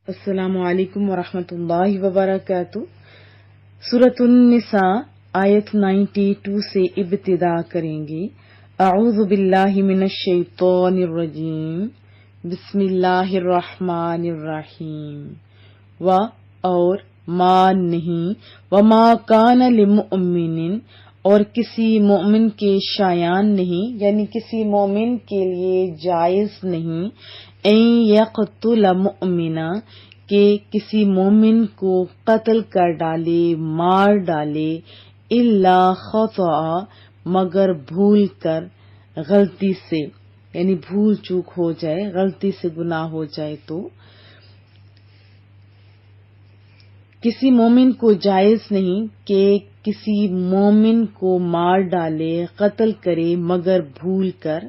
السلام علیکم ورحمۃ اللہ وبرکاتہ۔ سورۃ النساء آیت 92 سے ابتدا کریں گے۔ اعوذ باللہ من الشیطان الرجیم، بسم اللہ الرحمن الرحیم۔ اور ما نہیں، وما کان لمؤمن، اور کسی مومن کے شایان نہیں، یعنی کسی مومن کے لیے جائز نہیں، ان یقتل مؤمنا، کہ کسی مومن کو قتل کر ڈالے، مار ڈالے، الا خطأ، مگر بھول کر، غلطی سے، یعنی بھول چوک ہو جائے، غلطی سے گناہ ہو جائے تو کسی مومن کو جائز نہیں کہ کسی مومن کو مار ڈالے، قتل کرے مگر بھول کر۔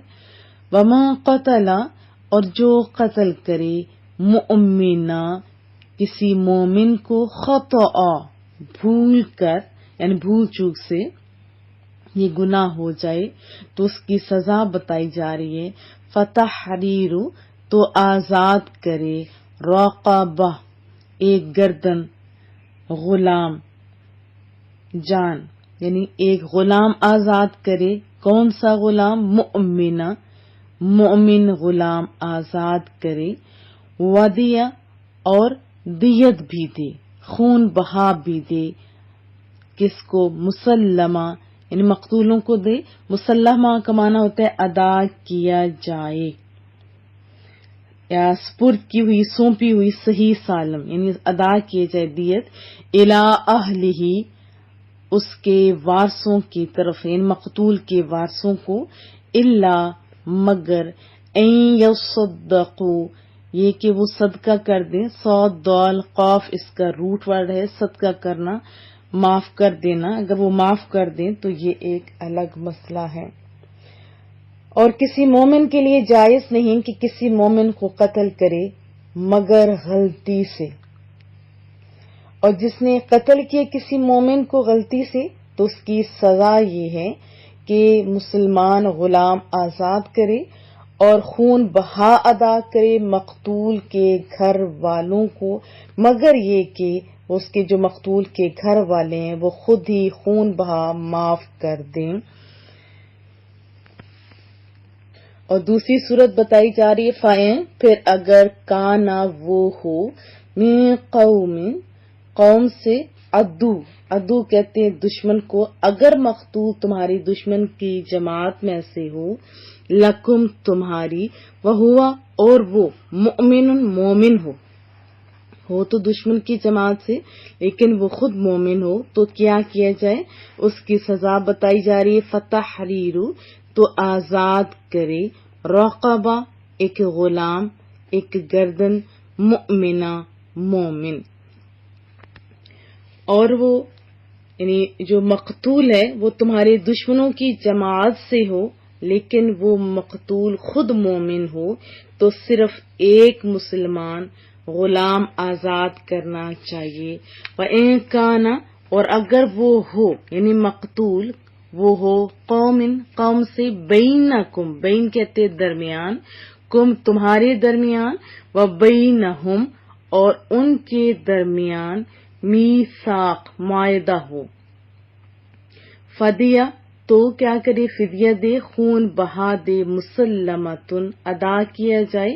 وما قتل، اور جو قتل کرے، مؤمنا، کسی مومن کو، خطأ، بھول کر، یعنی بھول چوک سے یہ گناہ ہو جائے تو اس کی سزا بتائی جا رہی ہے۔ فتحریر، تو آزاد کرے، رقبہ، ایک گردن، غلام، جان، یعنی ایک غلام آزاد کرے۔ کون سا غلام؟ مؤمنہ، مومن غلام آزاد کرے۔ ودیہ، اور دیت بھی دے، خون بہا بھی دے۔ کس کو؟ مسلمہ، یعنی مقتولوں کو دے۔ مسلمہ کا معنی ہوتا ہے ادا کیا جائے یا سپرد کی ہوئی، سونپی ہوئی، صحیح سالم، یعنی ادا کیے جائے دیت۔ الی اہلہ، اس کے وارثوں کی طرف، یعنی مقتول کے وارثوں کو۔ الا، مگر، ان یصدقوا، یہ کہ وہ صدقہ کر دیں۔ صاد دال قاف اس کا روٹ ورڈ ہے، صدقہ کرنا، معاف کر دینا۔ اگر وہ معاف کر دیں تو یہ ایک الگ مسئلہ ہے۔ اور کسی مومن کے لیے جائز نہیں کہ کسی مومن کو قتل کرے مگر غلطی سے۔ اور جس نے قتل کیا کسی مومن کو غلطی سے تو اس کی سزا یہ ہے کہ مسلمان غلام آزاد کرے اور خون بہا ادا کرے مقتول کے گھر والوں کو، مگر یہ کہ اس کے جو مقتول کے گھر والے ہیں وہ خود ہی خون بہا معاف کر دیں۔ اور دوسری صورت بتائی جا رہی ہے، فَإِن، پھر اگر کانا وہ ہو، من قوم سے، عدو کہتے ہیں دشمن کو، اگر مقتول تمہاری دشمن کی جماعت میں سے ہو، لکم تمہاری، وہوا، اور وہ، مومن ہو تو دشمن کی جماعت سے لیکن وہ خود مومن ہو، تو کیا کیا جائے؟ اس کی سزا بتائی جا رہی ہے۔ فتحریر، تو آزاد کرے، رقبہ، ایک غلام، ایک گردن، مؤمنہ، مومن۔ اور وہ، یعنی جو مقتول ہے وہ تمہارے دشمنوں کی جماعت سے ہو لیکن وہ مقتول خود مومن ہو تو صرف ایک مسلمان غلام آزاد کرنا چاہیے۔ وَإِن كَانَ، اور اگر وہ ہو، یعنی مقتول وہ ہو، قوم سے، بینکم، بین کہتے درمیان، کم تمہارے درمیان، وبینہم، اور ان کے درمیان، میثاق، معاہدہ ہو۔ فدیہ، تو کیا کرے؟ فدیہ دے، خون بہا دے، مسلمتن، ادا کیا جائے،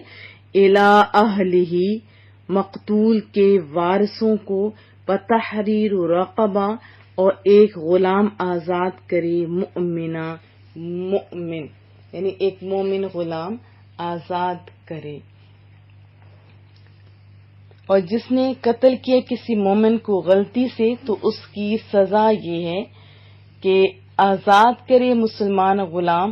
الی اہلہ، مقتول کے وارثوں کو، بتحریر رقبہ، اور ایک غلام آزاد کرے، مؤمنہ، مومن، یعنی ایک مومن غلام آزاد کرے۔ اور جس نے قتل کیا کسی مومن کو غلطی سے تو اس کی سزا یہ ہے کہ آزاد کرے مسلمان غلام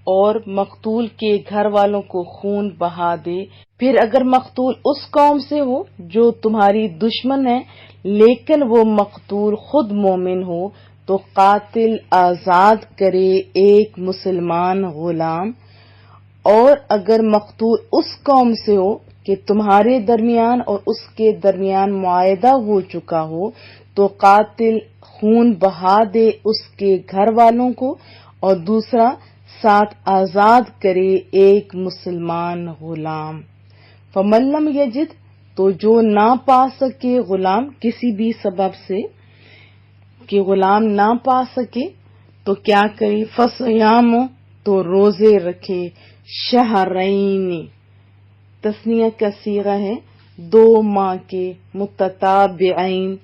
اور مقتول کے گھر والوں کو خون بہا دے۔ پھر اگر مقتول اس قوم سے ہو جو تمہاری دشمن ہے لیکن وہ مقتول خود مومن ہو تو قاتل آزاد کرے ایک مسلمان غلام۔ اور اگر مقتول اس قوم سے ہو کہ تمہارے درمیان اور اس کے درمیان معاہدہ ہو چکا ہو تو قاتل خون بہا دے اس کے گھر والوں کو، اور دوسرا ساتھ آزاد کرے ایک مسلمان غلام۔ فَمَن لَّمْ يَجِدْ، تو جو نہ پا سکے غلام کسی بھی سبب سے کہ غلام نہ پا سکے تو کیا کرے؟ فصیام، تو روزے رکھے، شہرین، تثنیہ کا صیغہ ہے 2 ماہ کے، متتابعین،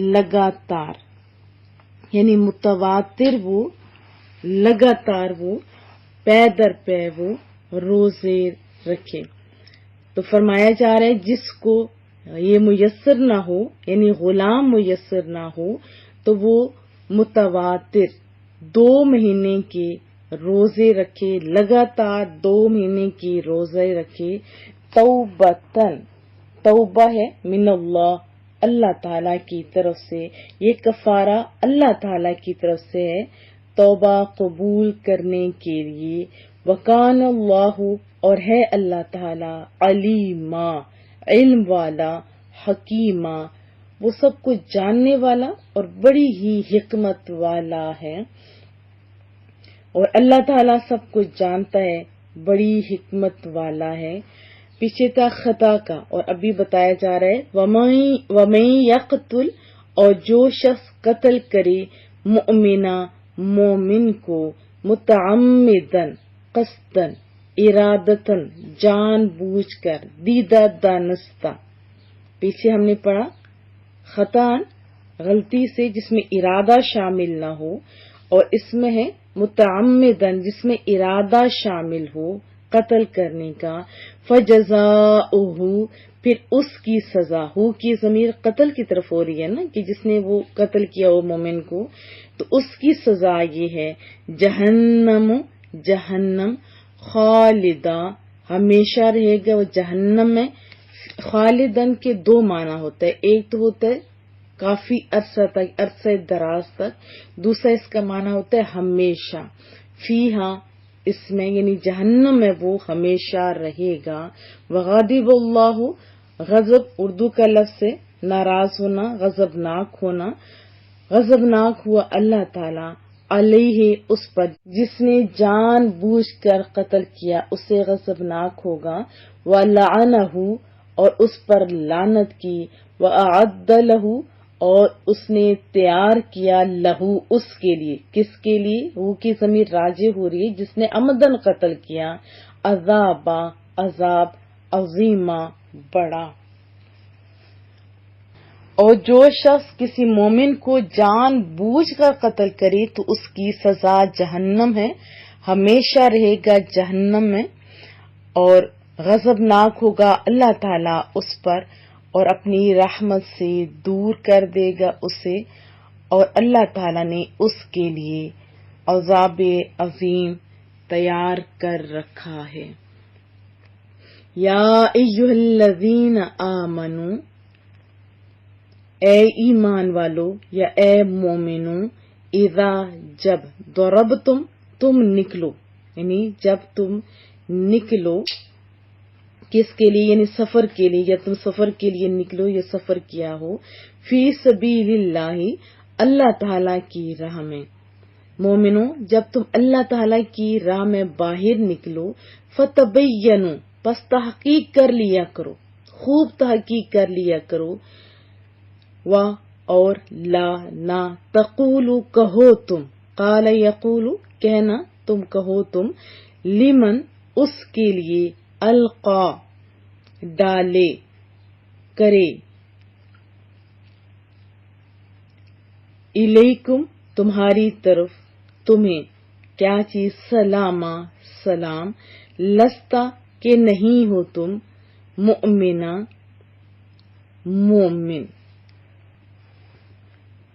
لگاتار، یعنی متواتر وہ لگاتار وہ پے در پے وہ روزے رکھے۔ تو فرمایا جا رہا ہے جس کو یہ میسر نہ ہو، یعنی غلام میسر نہ ہو، تو وہ متواتر 2 مہینے کے روزے رکھے، لگاتار 2 مہینے کی روزے رکھے، توبتن، توبہ ہے من اللہ، اللہ تعالی کی طرف سے، یہ کفارہ اللہ تعالی کی طرف سے ہے توبہ قبول کرنے کے لیے۔ وکان اللہ، اور ہے اللہ تعالی، علیما، علم والا، حکیمہ، وہ سب کچھ جاننے والا اور بڑی ہی حکمت والا ہے۔ اور اللہ تعالیٰ سب کچھ جانتا ہے، بڑی حکمت والا ہے۔ پیچھے تھا خطا کا، اور ابھی بتایا جا رہا ہے وَمَن يَقْتُلْ، اور جو شخص قتل کرے مؤمنا، مومن کو، متعمدن، قصدن، ارادتن، جان بوجھ کر، دیدہ دانستہ، پیچھے ہم نے پڑھا خطان، غلطی سے جس میں ارادہ شامل نہ ہو، اور اس میں ہے متعمدن جس میں ارادہ شامل ہو قتل کرنے کا، فجزاؤہ، پھر اس کی سزا، ہو کی ضمیر قتل کی طرف ہو رہی ہے نا، کہ جس نے وہ قتل کیا ہو مومن کو، تو اس کی سزا یہ ہے جہنم، جہنم، خالدہ، ہمیشہ رہے گا وہ جہنم میں۔ خالدن کے 2 معنی ہوتا ہے، ایک تو ہوتا ہے کافی عرصہ تک، عرصہ دراز تک، دوسرا اس کا معنی ہوتا ہے ہمیشہ، فیہا، اس میں یعنی جہنم میں وہ ہمیشہ رہے گا۔ وغضب اللہ، غضب اردو کا لفظ ہے ناراض ہونا، غضبناک ہونا، غضبناک ہوا اللہ تعالی علیہ، اس پر جس نے جان بوجھ کر قتل کیا اسے غضبناک ہوگا، وَلَعَنَهُ، اور اس پر لعنت کی، وَأَعَدَّ لَهُ، اور اس نے تیار کیا لہو، اس کے لیے، کس کے لیے؟ وہ کی ضمیر راجع ہو رہی ہے جس نے عمدن قتل کیا، عذابا، عذاب، عظیمہ، بڑا۔ اور جو شخص کسی مومن کو جان بوجھ کر قتل کرے تو اس کی سزا جہنم ہے، ہمیشہ رہے گا جہنم میں، اور غضبناک ہوگا اللہ تعالیٰ اس پر، اور اپنی رحمت سے دور کر دے گا اسے، اور اللہ تعالیٰ نے اس کے لیے عذاب عظیم تیار کر رکھا ہے۔ یا ایھا الذین آمنو، اے ایمان والو یا اے مومنو، اذا، جب، ضربتم، تم نکلو، یعنی جب تم نکلو، کس کے لیے؟ یعنی سفر کے لیے، یا تم سفر کے لیے نکلو یا سفر کیا ہو، فی سبیل اللہ، اللہ تعالی کی راہ میں۔ مومنو، جب تم اللہ تعالی کی راہ میں باہر نکلو، فتبینوا، پس تحقیق کر لیا کرو، خوب تحقیق کر لیا کرو، اور لا، نہ، تقولو، کہو تم، قال یقولو، کہنا، تم کہو تم، لمن، اس کے لیے، القا، ڈالے، کرے، الیکم، تمہاری طرف، تمہیں، کیا چیز؟ سلامہ، سلام، لستا، کہ نہیں ہو تم، مؤمنہ، مومن۔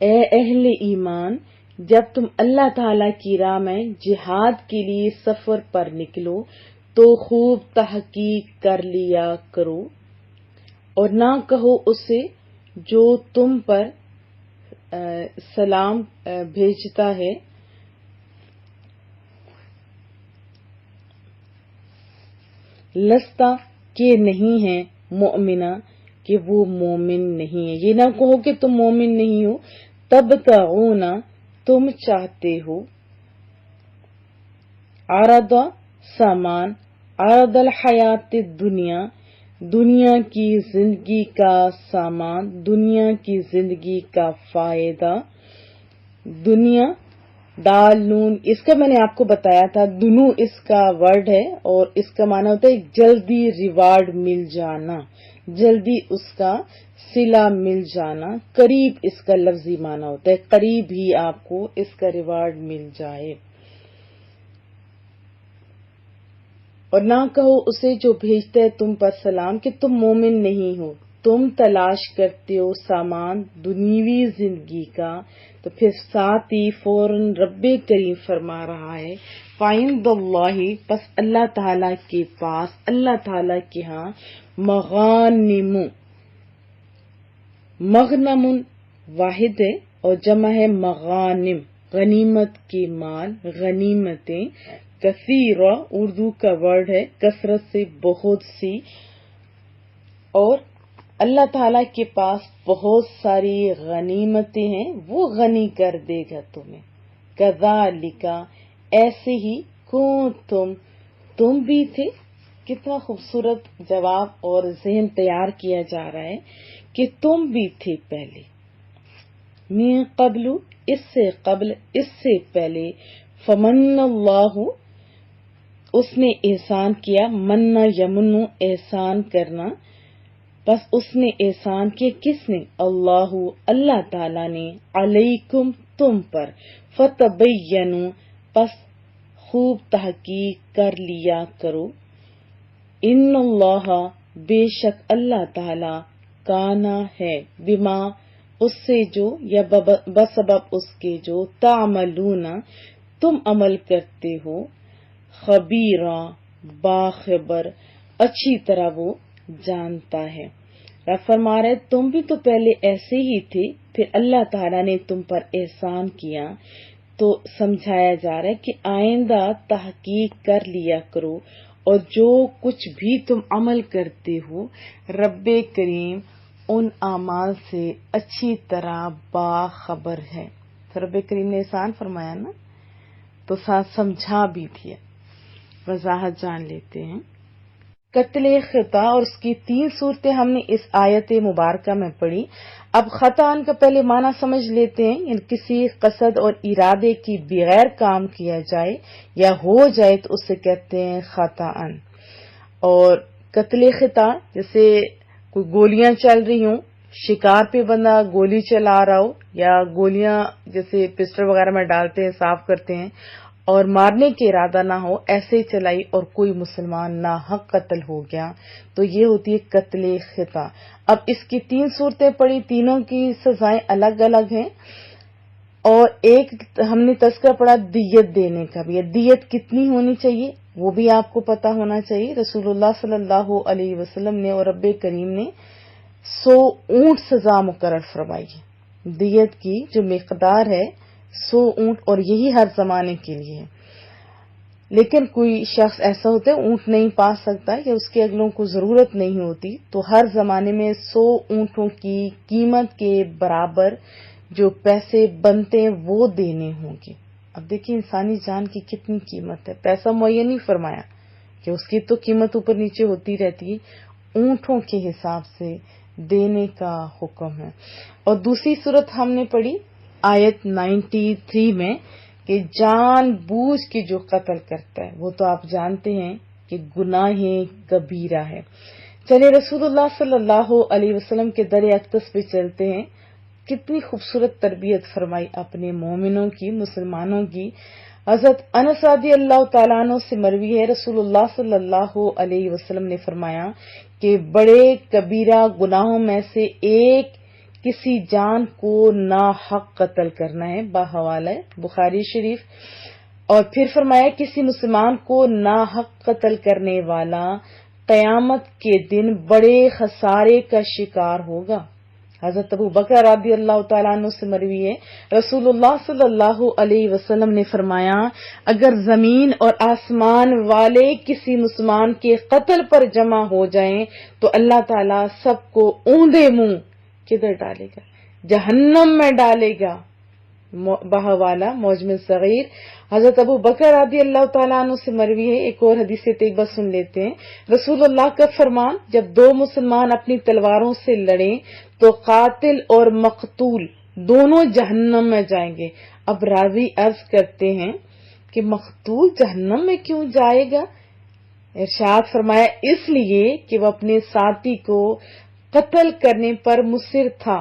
اے اہل ایمان، جب تم اللہ تعالی کی راہ میں جہاد کے لیے سفر پر نکلو تو خوب تحقیق کر لیا کرو، اور نہ کہو اسے جو تم پر سلام بھیجتا ہے، لستا، کہ نہیں ہے، مؤمنہ، کہ وہ مومن نہیں ہے، یہ نہ کہو کہ تم مومن نہیں ہو، تبتغون، تم چاہتے ہو، عرض، سامان، عرض الحیات الدنیا، دنیا کی زندگی کا سامان، دنیا کی زندگی کا فائدہ، دنیا دال نون، اس کا میں نے آپ کو بتایا تھا، دنو اس کا ورڈ ہے اور اس کا معنی ہوتا ہے جلدی ریوارڈ مل جانا، جلدی اس کا صلہ مل جانا، قریب اس کا لفظی معنی ہوتا ہے، قریب ہی آپ کو اس کا ریوارڈ مل جائے۔ اور نہ کہو اسے جو بھیجتا ہے تم پر سلام کہ تم مومن نہیں ہو، تم تلاش کرتے ہو سامان دنیوی زندگی کا، تو پھر ساتھ ہی فوراً رب کریم فرما رہا ہے فَعِندَ اللَّہِ، پس اللہ تعالی کے پاس، اللہ تعالی کے ہاں، مغانم، مغنم واحد ہے اور جمع ہے مغانم، غنیمت کے مال، غنیمتیں، کثیرہ اردو کا ورڈ ہے کثرت سے، بہت سی، اور اللہ تعالیٰ کے پاس بہت ساری غنیمتیں ہیں، وہ غنی کر دے گا تمہیں۔ کذالک، ایسے ہی، تم بھی تھے۔ کتنا خوبصورت جواب اور ذہن تیار کیا جا رہا ہے کہ تم بھی تھے پہلے، من قبل، اس سے قبل، اس سے پہلے، فمن اللہ، اس نے احسان کیا، من یمن، احسان کرنا، بس اس نے احسان کیا، کس نے؟ اللہ، اللہ تعالی نے، علیکم، تم پر، فتبینوا، پس خوب تحقیق کر لیا کرو، ان اللہ، بے شک اللہ تعالی، کانا ہے، بما، اس سے جو، یا بسبب اس کے جو، تعملون، تم عمل کرتے ہو، خبیرہ، باخبر، اچھی طرح وہ جانتا ہے۔ رب فرما رہے تم بھی تو پہلے ایسے ہی تھے، پھر اللہ تعالیٰ نے تم پر احسان کیا، تو سمجھایا جا رہا ہے کہ آئندہ تحقیق کر لیا کرو، اور جو کچھ بھی تم عمل کرتے ہو، رب کریم ان اعمال سے اچھی طرح باخبر ہے۔ تو رب کریم نے احسان فرمایا نا، تو ساتھ سمجھا بھی دیا۔ وضاحت جان لیتے ہیں۔ قتل خطا اور اس کی 3 صورتیں ہم نے اس آیت مبارکہ میں پڑھی۔ اب خطأً کا پہلے معنی سمجھ لیتے ہیں، یعنی کسی قصد اور ارادے کی بغیر کام کیا جائے یا ہو جائے تو اسے کہتے ہیں خطأً۔ اور قتل خطا جیسے کوئی گولیاں چل رہی ہوں، شکار پہ بندہ گولی چلا رہا ہو، یا گولیاں جیسے پسٹل وغیرہ میں ڈالتے ہیں، صاف کرتے ہیں، اور مارنے کے ارادہ نہ ہو، ایسے چلائی اور کوئی مسلمان ناحق قتل ہو گیا، تو یہ ہوتی ہے قتل خطا۔ اب اس کی 3 صورتیں پڑھی، تینوں کی سزائیں الگ الگ ہیں، اور ایک ہم نے تذکرہ پڑھا دیت دینے کا بھی ہے۔ دیت کتنی ہونی چاہیے وہ بھی آپ کو پتا ہونا چاہیے۔ رسول اللہ صلی اللہ علیہ وسلم نے اور رب کریم نے 100 اونٹ سزا مقرر فرمائی ہے۔ دیت کی جو مقدار ہے 100 اونٹ، اور یہی ہر زمانے کے لیے ہے۔ لیکن کوئی شخص ایسا ہوتا ہے اونٹ نہیں پا سکتا یا اس کے اگلوں کو ضرورت نہیں ہوتی، تو ہر زمانے میں 100 اونٹوں کی قیمت کے برابر جو پیسے بنتے ہیں وہ دینے ہوں گے۔ اب دیکھیں انسانی جان کی کتنی قیمت ہے، پیسہ معین نہیں فرمایا کہ اس کی تو قیمت اوپر نیچے ہوتی رہتی ہے، اونٹوں کے حساب سے دینے کا حکم ہے۔ اور دوسری صورت ہم نے پڑھی آیت 93 میں کہ جان بوجھ کے جو قتل کرتا ہے وہ تو آپ جانتے ہیں کہ گناہ کبیرہ ہے۔ چلے رسول اللہ صلی اللہ علیہ وسلم کے در اقدس پہ چلتے ہیں، کتنی خوبصورت تربیت فرمائی اپنے مومنوں کی، مسلمانوں کی۔ حضرت انس رضی اللہ تعالیٰ عنہ سے مروی ہے، رسول اللہ صلی اللہ علیہ وسلم نے فرمایا کہ بڑے کبیرہ گناہوں میں سے ایک کسی جان کو ناحق قتل کرنا ہے، بحوالہ بخاری شریف۔ اور پھر فرمایا کسی مسلمان کو ناحق قتل کرنے والا قیامت کے دن بڑے خسارے کا شکار ہوگا۔ حضرت ابو بکر رضی اللہ تعالیٰ عنہ سے مروی ہے، رسول اللہ صلی اللہ علیہ وسلم نے فرمایا اگر زمین اور آسمان والے کسی مسلمان کے قتل پر جمع ہو جائیں تو اللہ تعالیٰ سب کو اوندے منہ کدھر ڈالے گا؟ جہنم میں ڈالے گا۔ بہوالا موجم صغیر حضرت ابو بکر رضی اللہ تعالیٰ عنہ سے مروی ہے۔ ایک اور حدیث طیبہ سن لیتے ہیں۔ رسول اللہ کا فرمان، جب دو مسلمان اپنی تلواروں سے لڑیں تو قاتل اور مقتول دونوں جہنم میں جائیں گے۔ اب راوی عرض کرتے ہیں کہ مقتول جہنم میں کیوں جائے گا؟ ارشاد فرمایا، اس لیے کہ وہ اپنے ساتھی کو قتل کرنے پر مصر تھا۔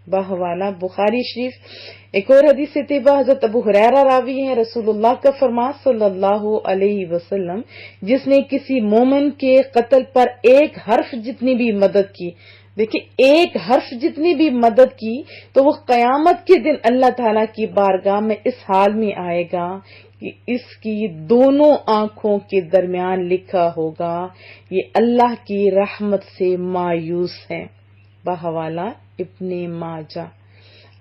بحوالہ بخاری شریف۔ ایک اور حدیث طیبہ حضرت ابو ہریرہ راوی ہیں، رسول اللہ کا فرمان صلی اللہ علیہ وسلم، جس نے کسی مومن کے قتل پر ایک حرف جتنی بھی مدد کی، دیکھیں ایک حرف جتنی بھی مدد کی، تو وہ قیامت کے دن اللہ تعالیٰ کی بارگاہ میں اس حال میں آئے گا کہ اس کی دونوں آنکھوں کے درمیان لکھا ہوگا یہ اللہ کی رحمت سے مایوس ہے۔ بحوالہ ابن ماجہ۔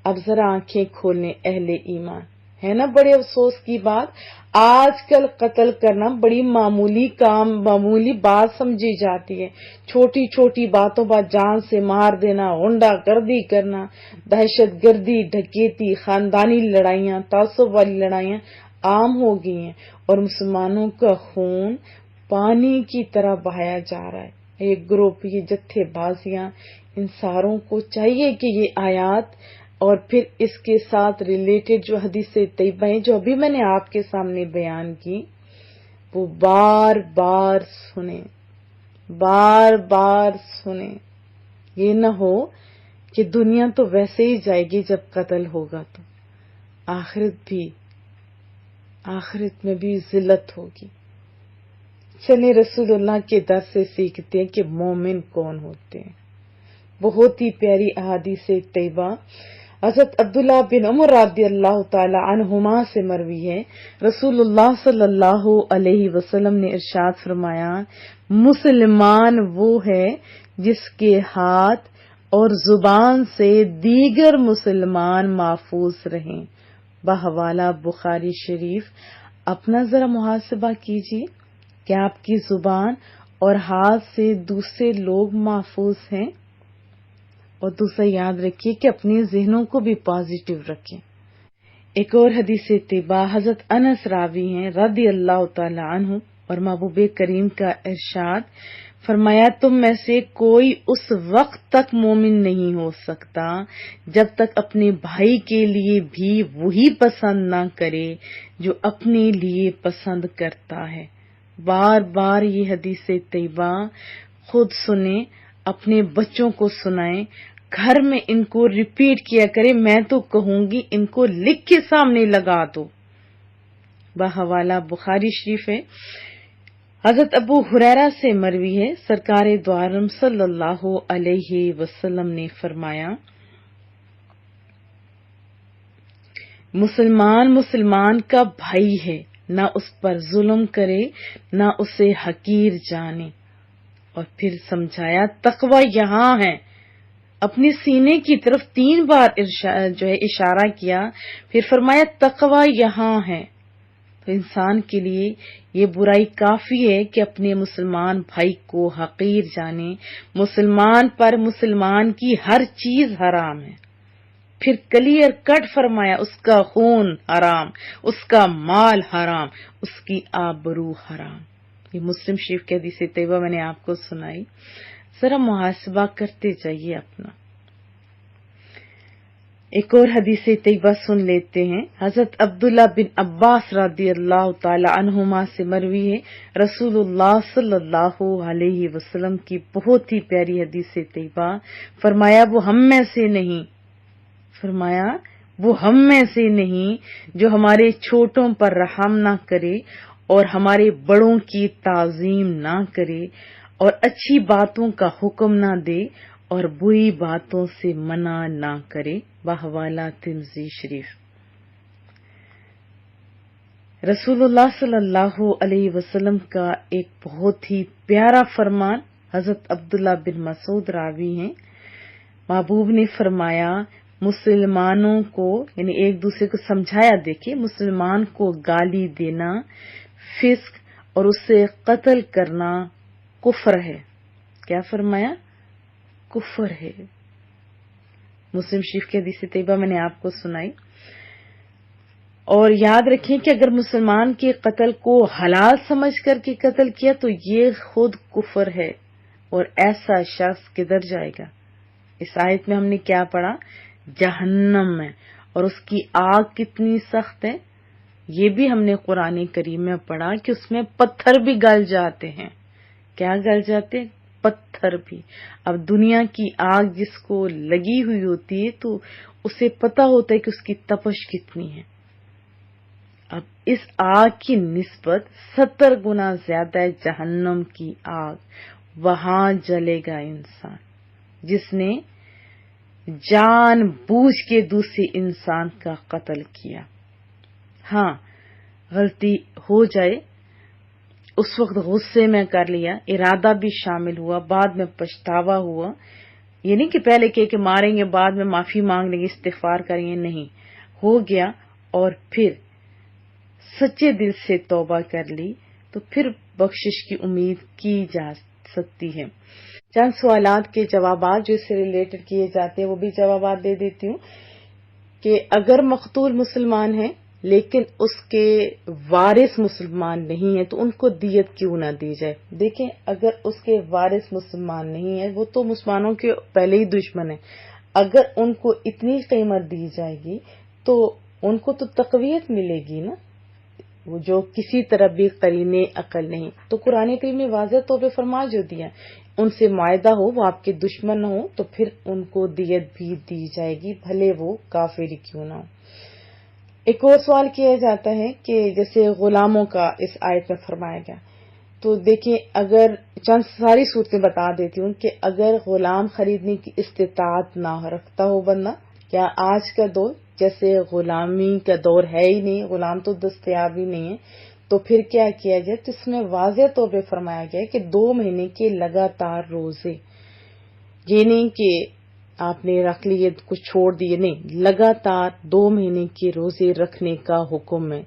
اب ذرا آنکھیں کھولنے اہل ایمان، ہے نا بڑے افسوس کی بات، آج کل قتل کرنا بڑی معمولی بات سمجھی جاتی ہے۔ چھوٹی چھوٹی باتوں پر جان سے مار دینا، غنڈہ گردی کرنا، دہشت گردی، ڈکیتی، خاندانی لڑائیاں، تعصب والی لڑائیاں عام ہو گئی ہیں، اور مسلمانوں کا خون پانی کی طرح بہایا جا رہا ہے۔ یہ گروپ، یہ جتھے بازیاں، ان ساروں کو چاہیے کہ یہ آیات اور پھر اس کے ساتھ ریلیٹڈ جو حدیث طیبہ ہیں جو ابھی میں نے آپ کے سامنے بیان کی، وہ بار بار سنیں۔ یہ نہ ہو کہ دنیا تو ویسے ہی جائے گی جب قتل ہوگا، تو آخرت میں بھی ذلت ہوگی۔ چلیں رسول اللہ کے در سے سیکھتے ہیں کہ مومن کون ہوتے ہیں۔ بہت ہی پیاری احادیث طیبہ حضرت عبداللہ بن عمر رضی اللہ تعالی عنہما سے مروی ہے، رسول اللہ صلی اللہ علیہ وسلم نے ارشاد فرمایا، مسلمان وہ ہے جس کے ہاتھ اور زبان سے دیگر مسلمان محفوظ رہیں۔ بحوالہ بخاری شریف۔ اپنا ذرا محاسبہ کیجیے کہ آپ کی زبان اور ہاتھ سے دوسرے لوگ محفوظ ہیں، اور دوسرا یاد رکھیے کہ اپنے ذہنوں کو بھی پازیٹو رکھیں۔ ایک اور حدیث طیبہ حضرت انس راوی ہیں رضی اللہ تعالی عنہ، اور محبوب کریم کا ارشاد فرمایا، تم میں سے کوئی اس وقت تک مومن نہیں ہو سکتا جب تک اپنے بھائی کے لیے بھی وہی پسند نہ کرے جو اپنے لیے پسند کرتا ہے۔ بار بار یہ حدیث طیبہ خود سنیں، اپنے بچوں کو سنائیں، گھر میں ان کو ریپیٹ کیا کرے، میں تو کہوں گی ان کو لکھ کے سامنے لگا دو۔ بحوالہ بخاری شریف ہے۔ حضرت ابو ہریرہ سے مروی ہے، سرکار دو عالم صلی اللہ علیہ وسلم نے فرمایا، مسلمان کا بھائی ہے، نہ اس پر ظلم کرے نہ اسے حقیر جانے۔ اور پھر سمجھایا تقوی یہاں ہے، اپنے سینے کی طرف 3 بار اشارہ کیا، پھر فرمایا تقوی یہاں ہے۔ تو انسان کے لیے یہ برائی کافی ہے کہ اپنے مسلمان بھائی کو حقیر جانے، مسلمان پر مسلمان کی ہر چیز حرام ہے۔ پھر کلیئر کٹ فرمایا، اس کا خون حرام، اس کا مال حرام، اس کی آبرو حرام۔ یہ مسلم شریف کی حدیث طیبہ میں نے آپ کو سنائی، ذرا محاسبہ کرتے جائیے اپنا۔ ایک اور حدیث طیبہ سن لیتے ہیں، حضرت عبداللہ بن عباس رضی اللہ تعالی عنہما سے مروی ہے، رسول اللہ صلی اللہ علیہ وسلم کی بہت ہی پیاری حدیث طیبہ، فرمایا وہ ہم میں سے نہیں جو ہمارے چھوٹوں پر رحم نہ کرے اور ہمارے بڑوں کی تعظیم نہ کرے اور اچھی باتوں کا حکم نہ دے اور بری باتوں سے منع نہ کرے۔ بحوالہ ترمذی شریف۔ رسول اللہ صلی اللہ علیہ وسلم کا ایک بہت ہی پیارا فرمان حضرت عبداللہ بن مسعود راوی ہیں، محبوب نے فرمایا، مسلمانوں کو یعنی ایک دوسرے کو سمجھایا، دیکھیں مسلمان کو گالی دینا فسق اور اسے قتل کرنا کفر ہے۔ کیا فرمایا؟ کفر ہے۔ مسلم شریف کی حدیث طیبہ میں نے آپ کو سنائی. اور یاد رکھیں کہ اگر مسلمان کے قتل کو حلال سمجھ کر کے قتل کیا تو یہ خود کفر ہے، اور ایسا شخص کدھر جائے گا؟ اس آیت میں ہم نے کیا پڑھا؟ جہنم میں، اور اس کی آگ کتنی سخت ہے یہ بھی ہم نے قرآن کریم میں پڑھا کہ اس میں پتھر بھی گل جاتے ہیں. کیا گل جاتے ہیں؟ پتھر بھی. اب دنیا کی آگ جس کو لگی ہوئی ہوتی ہے تو اسے پتا ہوتا ہے کہ اس کی تپش کتنی ہے. اب اس آگ کی نسبت 70 گنا زیادہ ہے جہنم کی آگ. وہاں جلے گا انسان جس نے جان بوجھ کے دوسرے انسان کا قتل کیا. ہاں غلطی ہو جائے، اس وقت غصے میں کر لیا، ارادہ بھی شامل ہوا، بعد میں پچھتاوا ہوا، یہ نہیں کہ پہلے کہ ماریں گے بعد میں معافی مانگ لیں گے استغفار کریں گے، نہیں، ہو گیا اور پھر سچے دل سے توبہ کر لی تو پھر بخشش کی امید کی جا سکتی ہے. چند سوالات کے جوابات جو اس سے ریلیٹڈ کیے جاتے ہیں وہ بھی جوابات دے دیتی ہوں کہ اگر مقتول مسلمان ہیں لیکن اس کے وارث مسلمان نہیں ہیں تو ان کو دیت کیوں نہ دی جائے؟ دیکھیں اگر اس کے وارث مسلمان نہیں ہیں وہ تو مسلمانوں کے پہلے ہی دشمن ہیں، اگر ان کو اتنی قیمت دی جائے گی تو ان کو تو تقویت ملے گی نا، وہ جو کسی طرح بھی قرینے عقل نہیں. تو قرآن کریم نے واضح طور پہ فرما جو دیا ان سے معاہدہ ہو، وہ آپ کے دشمن نہ ہو تو پھر ان کو دیت بھی دی جائے گی بھلے وہ کافر کیوں نہ ہو. ایک اور سوال کیا جاتا ہے کہ جیسے غلاموں کا اس آیت میں فرمایا گیا، تو دیکھیں اگر چند ساری صورتیں بتا دیتی ہوں کہ اگر غلام خریدنے کی استطاعت نہ رکھتا ہو بندہ، کیا آج کا دور جیسے غلامی کا دور ہے ہی نہیں، غلام تو دستیاب ہی نہیں ہے، تو پھر کیا کیا جائے؟ تو اس میں واضح طور پہ فرمایا گیا کہ 2 مہینے کے لگاتار روزے، یہ نہیں کہ آپ نے رکھ لیے کچھ چھوڑ دیے، نہیں، لگاتار 2 مہینے کے روزے رکھنے کا حکم ہے.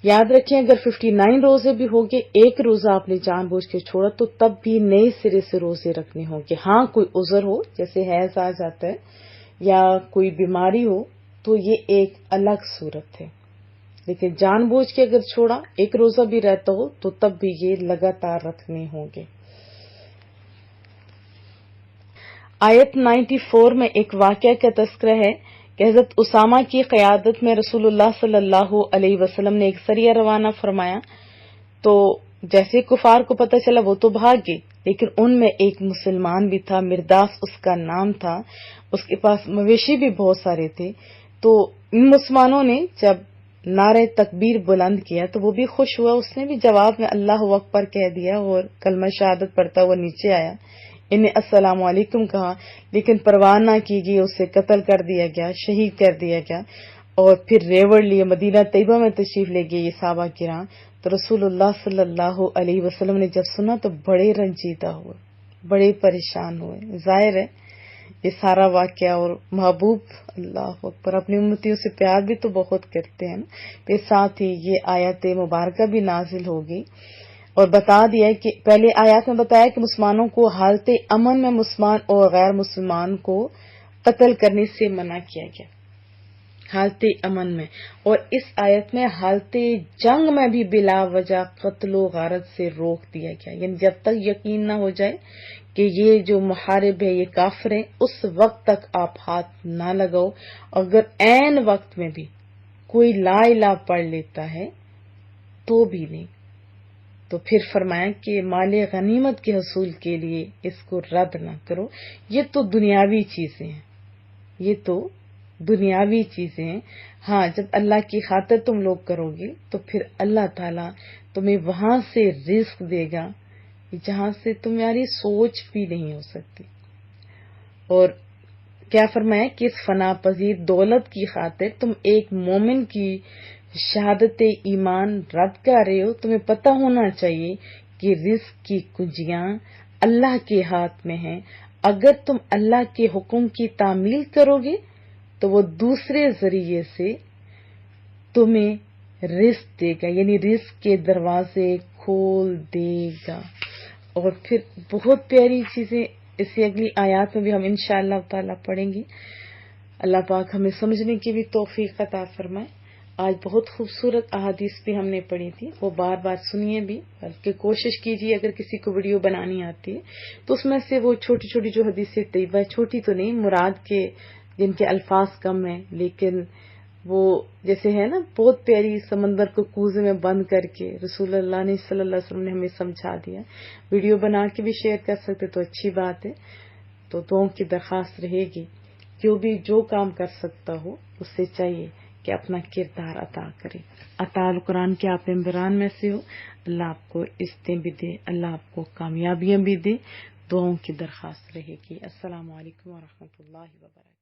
یاد رکھیں اگر 59 روزے بھی ہو گئے، ایک روزہ آپ نے جان بوجھ کے چھوڑا تو تب بھی نئے سرے سے روزے رکھنے ہوں گے. ہاں کوئی عذر ہو جیسے حیض آ جاتا ہے یا کوئی بیماری ہو تو یہ ایک الگ صورت ہے، لیکن جان بوجھ کے اگر چھوڑا ایک روزہ بھی رہتا ہو تو تب بھی یہ لگاتار رکھنے ہوں گے. آیت 94 میں ایک واقعہ کا تذکرہ ہے کہ حضرت اسامہ کی قیادت میں رسول اللہ صلی اللہ علیہ وسلم نے ایک سریہ روانہ فرمایا. تو جیسے کفار کو پتہ چلا وہ تو بھاگ گئے، لیکن ان میں ایک مسلمان بھی تھا، مرداس اس کا نام تھا، اس کے پاس مویشی بھی بہت سارے تھے. تو ان مسلمانوں نے جب نعرہ تکبیر بلند کیا تو وہ بھی خوش ہوا، اس نے بھی جواب میں اللہ اکبر کہہ دیا اور کلمہ شہادت پڑھتا ہوا نیچے آیا، انہیں السلام علیکم کہا، لیکن پرواہ نہ کی گئی، اسے قتل کر دیا گیا، شہید کر دیا گیا. اور پھر ریوڑ لیے مدینہ طیبہ میں تشریف لے گئے یہ صحابہ کرام. تو رسول اللہ صلی اللہ علیہ وسلم نے جب سنا تو بڑے رنجیدہ ہوئے، بڑے پریشان ہوئے. ظاہر ہے یہ سارا واقعہ، اور محبوب اللہ اکبر اپنی امتیوں سے پیار بھی تو بہت کرتے ہیں. پھر ساتھ ہی یہ آیت مبارکہ بھی نازل ہوگی اور بتا دیا کہ پہلے آیات میں بتایا کہ مسلمانوں کو حالت امن میں مسلمان اور غیر مسلمان کو قتل کرنے سے منع کیا گیا، حالت امن میں، اور اس آیت میں حالت جنگ میں بھی بلا وجہ قتل و غارت سے روک دیا گیا. یعنی جب تک یقین نہ ہو جائے کہ یہ جو محارب ہے یہ کافر ہے اس وقت تک آپ ہاتھ نہ لگاؤ. اگر عین وقت میں بھی کوئی لا الہ پڑھ لیتا ہے تو بھی نہیں. تو پھر فرمایا کہ مال غنیمت کے حصول کے لیے اس کو رد نہ کرو. یہ تو دنیاوی چیزیں ہیں، یہ تو دنیاوی چیزیں ہیں. ہاں جب اللہ کی خاطر تم لوگ کرو گے تو پھر اللہ تعالیٰ تمہیں وہاں سے رزق دے گا جہاں سے تمہاری سوچ بھی نہیں ہو سکتی. اور کیا فرمایا کہ اس فنا پذیر دولت کی خاطر تم ایک مومن کی شہادت ایمان رد کر رہے ہو. تمہیں پتہ ہونا چاہیے کہ رزق کی کنجیاں اللہ کے ہاتھ میں ہیں. اگر تم اللہ کے حکم کی تعمیل کرو گے تو وہ دوسرے ذریعے سے تمہیں رزق دے گا، یعنی رزق کے دروازے کھول دے گا. اور پھر بہت پیاری چیزیں اس سے اگلی آیات میں بھی ہم انشاءاللہ تعالی پڑھیں گے. اللہ پاک ہمیں سمجھنے کی بھی توفیق عطا فرمائے. آج بہت خوبصورت احادیث بھی ہم نے پڑھی تھی، وہ بار بار سنیے بھی، بلکہ کوشش کیجیے اگر کسی کو ویڈیو بنانی آتی ہے تو اس میں سے وہ چھوٹی چھوٹی جو حدیثیں طیبہ، چھوٹی تو نہیں مراد کے جن کے الفاظ کم ہیں لیکن وہ جیسے ہے نا بہت پیاری، سمندر کو کوزے میں بند کر کے رسول اللہ نے صلی اللہ علیہ وسلم نے ہمیں سمجھا دیا. ویڈیو بنا کے بھی شیئر کر سکتے تو اچھی بات ہے. تو دعاؤں کی درخواست رہے گی، جو کام کر سکتا ہو اس سے چاہیے کہ اپنا کردار عطا کرے. عطا القرآن کے آپ ممبران میں سے ہو، اللہ آپ کو عزتیں بھی دے، اللہ آپ کو کامیابیاں بھی دے. دعاؤں کی درخواست رہے گی. السلام علیکم ورحمۃ اللہ وبرکاتہ.